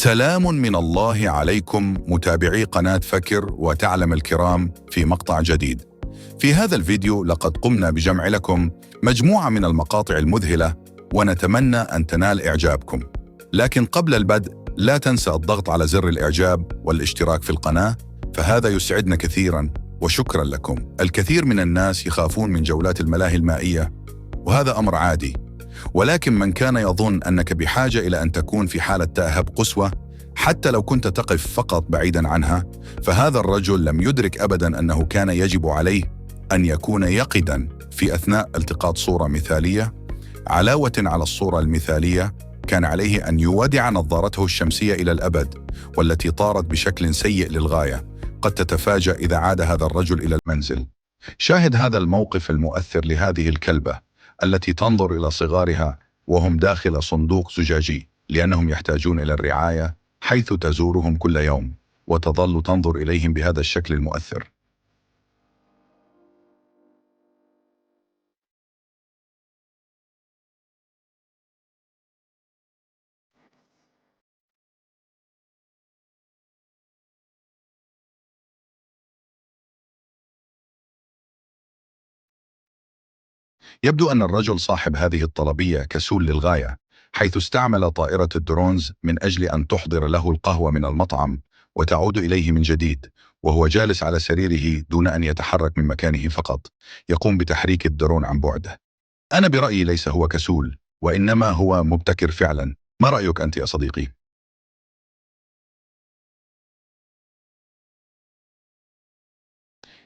سلام من الله عليكم متابعي قناة فكر وتعلم الكرام في مقطع جديد. في هذا الفيديو لقد قمنا بجمع لكم مجموعة من المقاطع المذهلة ونتمنى أن تنال إعجابكم. لكن قبل البدء لا تنسى الضغط على زر الإعجاب والاشتراك في القناة، فهذا يسعدنا كثيراً وشكراً لكم. الكثير من الناس يخافون من جولات الملاهي المائية وهذا أمر عادي، ولكن من كان يظن أنك بحاجة إلى أن تكون في حالة تأهب قصوى حتى لو كنت تقف فقط بعيداً عنها، فهذا الرجل لم يدرك أبداً أنه كان يجب عليه أن يكون يقظاً في أثناء التقاط صورة مثالية. علاوة على الصورة المثالية، كان عليه أن يودع نظارته الشمسية إلى الأبد، والتي طارت بشكل سيء للغاية. قد تتفاجأ إذا عاد هذا الرجل إلى المنزل. شاهد هذا الموقف المؤثر لهذه الكلبة التي تنظر إلى صغارها وهم داخل صندوق زجاجي، لأنهم يحتاجون إلى الرعاية، حيث تزورهم كل يوم وتظل تنظر إليهم بهذا الشكل المؤثر. يبدو أن الرجل صاحب هذه الطلبية كسول للغاية، حيث استعمل طائرة الدرونز من أجل أن تحضر له القهوة من المطعم وتعود إليه من جديد، وهو جالس على سريره دون أن يتحرك من مكانه، فقط يقوم بتحريك الدرون عن بعد. أنا برأيي ليس هو كسول، وإنما هو مبتكر فعلا. ما رأيك أنت يا صديقي؟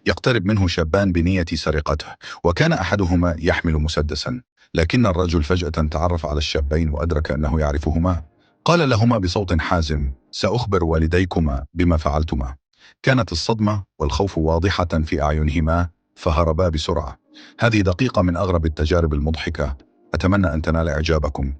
يقترب منه شابان بنية سرقته، وكان أحدهما يحمل مسدسا، لكن الرجل فجأة تعرف على الشابين وأدرك أنه يعرفهما. قال لهما بصوت حازم: سأخبر والديكما بما فعلتما. كانت الصدمة والخوف واضحة في أعينهما، فهربا بسرعة. هذه دقيقة من أغرب التجارب المضحكة، أتمنى أن تنال إعجابكم.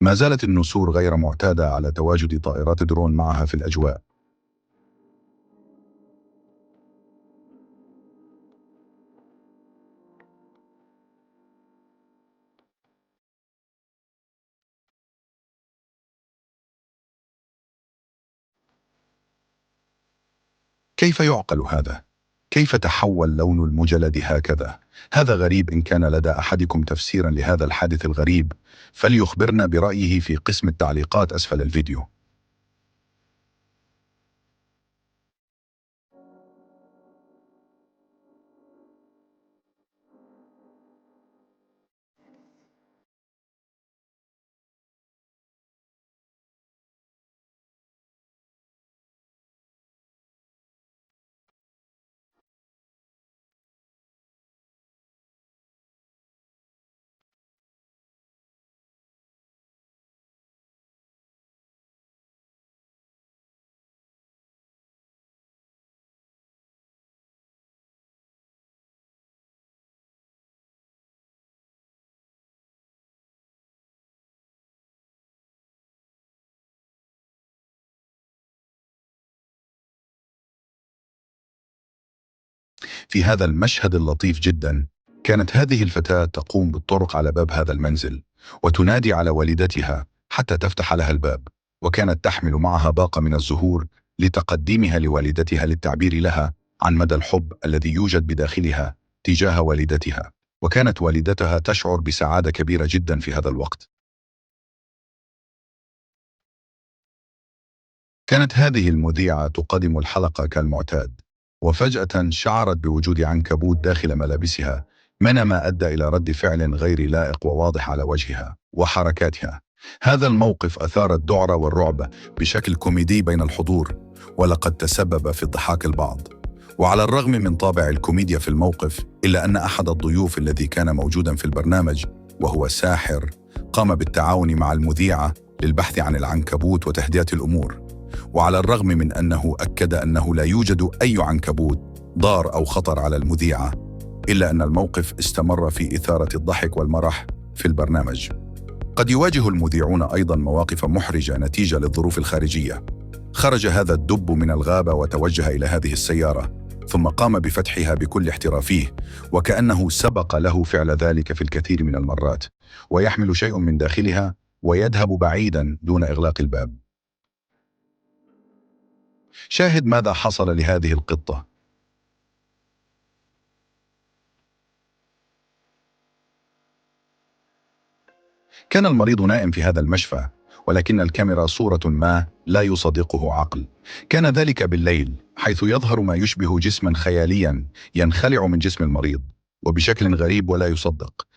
ما زالت النسور غير معتادة على تواجد طائرات درون معها في الأجواء. كيف يعقل هذا؟ كيف تحول لون المجلد هكذا؟ هذا غريب. إن كان لدى أحدكم تفسيرا لهذا الحادث الغريب فليخبرنا برأيه في قسم التعليقات أسفل الفيديو. في هذا المشهد اللطيف جدا، كانت هذه الفتاة تقوم بالطرق على باب هذا المنزل وتنادي على والدتها حتى تفتح لها الباب، وكانت تحمل معها باقة من الزهور لتقديمها لوالدتها للتعبير لها عن مدى الحب الذي يوجد بداخلها تجاه والدتها. وكانت والدتها تشعر بسعادة كبيرة جدا في هذا الوقت. كانت هذه المذيعة تقدم الحلقة كالمعتاد، وفجأة شعرت بوجود عنكبوت داخل ملابسها من ما أدى إلى رد فعل غير لائق وواضح على وجهها وحركاتها. هذا الموقف أثار الذعر والرعب بشكل كوميدي بين الحضور، ولقد تسبب في ضحك البعض. وعلى الرغم من طابع الكوميديا في الموقف، إلا أن أحد الضيوف الذي كان موجودا في البرنامج وهو ساحر قام بالتعاون مع المذيعة للبحث عن العنكبوت وتهدئة الأمور. وعلى الرغم من أنه أكد أنه لا يوجد أي عنكبوت ضار أو خطر على المذيعة، إلا أن الموقف استمر في إثارة الضحك والمرح في البرنامج. قد يواجه المذيعون أيضا مواقف محرجة نتيجة للظروف الخارجية. خرج هذا الدب من الغابة وتوجه إلى هذه السيارة، ثم قام بفتحها بكل احترافيه، وكأنه سبق له فعل ذلك في الكثير من المرات، ويحمل شيء من داخلها ويذهب بعيدا دون إغلاق الباب. شاهد ماذا حصل لهذه القطة. كان المريض نائم في هذا المشفى، ولكن الكاميرا صورة ما لا يصدقه عقل. كان ذلك بالليل، حيث يظهر ما يشبه جسما خياليا ينخلع من جسم المريض وبشكل غريب ولا يصدق.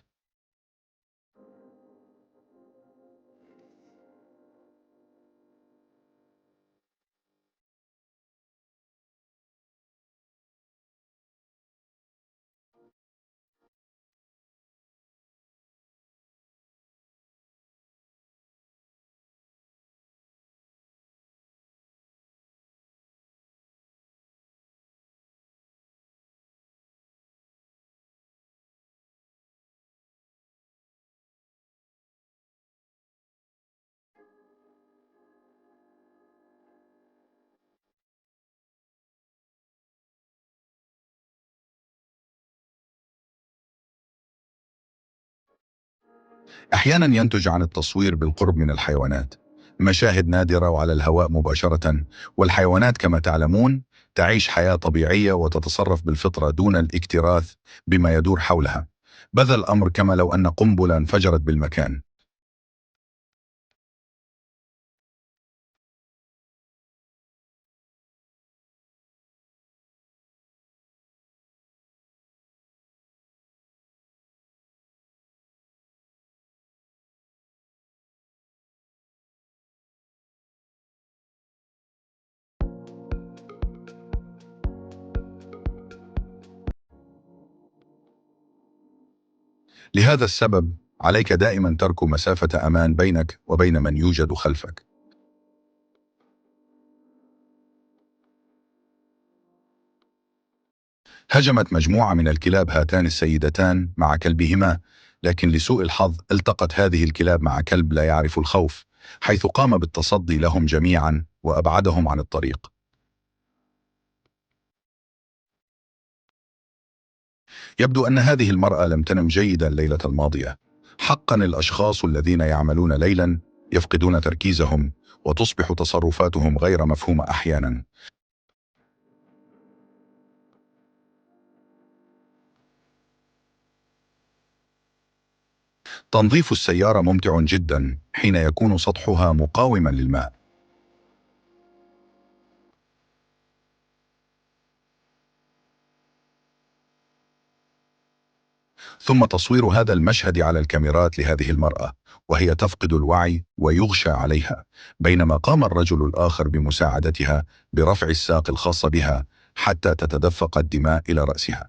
أحيانا ينتج عن التصوير بالقرب من الحيوانات مشاهد نادرة وعلى الهواء مباشرة، والحيوانات كما تعلمون تعيش حياة طبيعية وتتصرف بالفطرة دون الاكتراث بما يدور حولها. بذل الأمر كما لو أن قنبلة انفجرت بالمكان. لهذا السبب عليك دائما ترك مسافة أمان بينك وبين من يوجد خلفك. هجمت مجموعة من الكلاب هاتان السيدتان مع كلبهما، لكن لسوء الحظ التقت هذه الكلاب مع كلب لا يعرف الخوف، حيث قام بالتصدي لهم جميعا وأبعدهم عن الطريق. يبدو أن هذه المرأة لم تنم جيدا الليلة الماضية. حقا الأشخاص الذين يعملون ليلا يفقدون تركيزهم، وتصبح تصرفاتهم غير مفهومة أحيانا. تنظيف السيارة ممتع جدا حين يكون سطحها مقاوما للماء. ثم تصوير هذا المشهد على الكاميرات لهذه المرأة وهي تفقد الوعي ويغشى عليها، بينما قام الرجل الآخر بمساعدتها برفع الساق الخاصة بها حتى تتدفق الدماء إلى رأسها.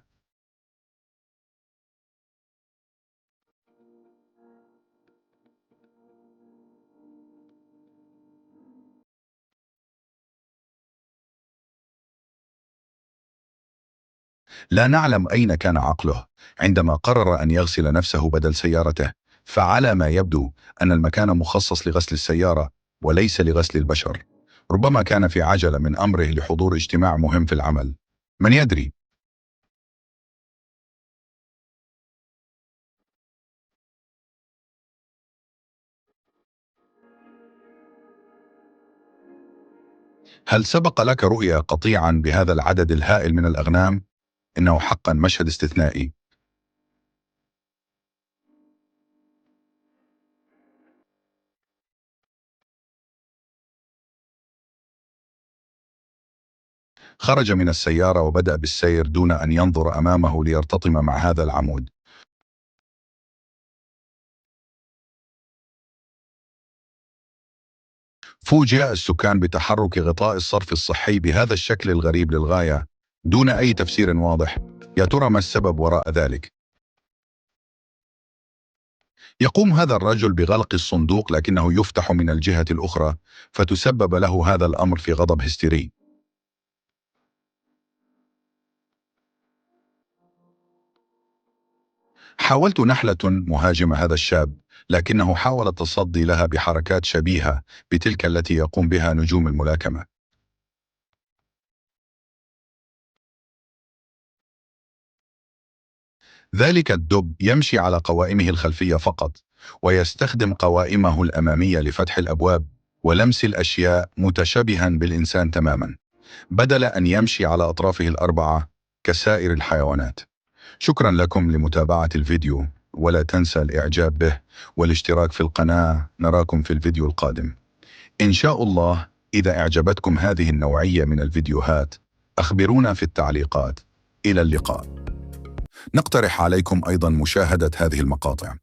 لا نعلم أين كان عقله عندما قرر أن يغسل نفسه بدل سيارته، فعلى ما يبدو أن المكان مخصص لغسل السيارة وليس لغسل البشر. ربما كان في عجلة من أمره لحضور اجتماع مهم في العمل، من يدري. هل سبق لك رؤيا قطيعا بهذا العدد الهائل من الأغنام؟ إنه حقا مشهد استثنائي. خرج من السيارة وبدأ بالسير دون أن ينظر أمامه ليرتطم مع هذا العمود، فوجئ السكان بتحرك غطاء الصرف الصحي بهذا الشكل الغريب للغاية دون أي تفسير واضح. يا ترى ما السبب وراء ذلك؟ يقوم هذا الرجل بغلق الصندوق لكنه يفتح من الجهة الأخرى، فتسبب له هذا الأمر في غضب هستيري. حاولت نحلة مهاجمة هذا الشاب، لكنه حاول التصدي لها بحركات شبيهة بتلك التي يقوم بها نجوم الملاكمة. ذلك الدب يمشي على قوائمه الخلفية فقط، ويستخدم قوائمه الأمامية لفتح الأبواب ولمس الأشياء، متشابها بالإنسان تماما، بدل أن يمشي على أطرافه الأربعة كسائر الحيوانات. شكرا لكم لمتابعة الفيديو، ولا تنسى الإعجاب به والاشتراك في القناة. نراكم في الفيديو القادم إن شاء الله. إذا أعجبتكم هذه النوعية من الفيديوهات أخبرونا في التعليقات. إلى اللقاء. نقترح عليكم أيضا مشاهدة هذه المقاطع.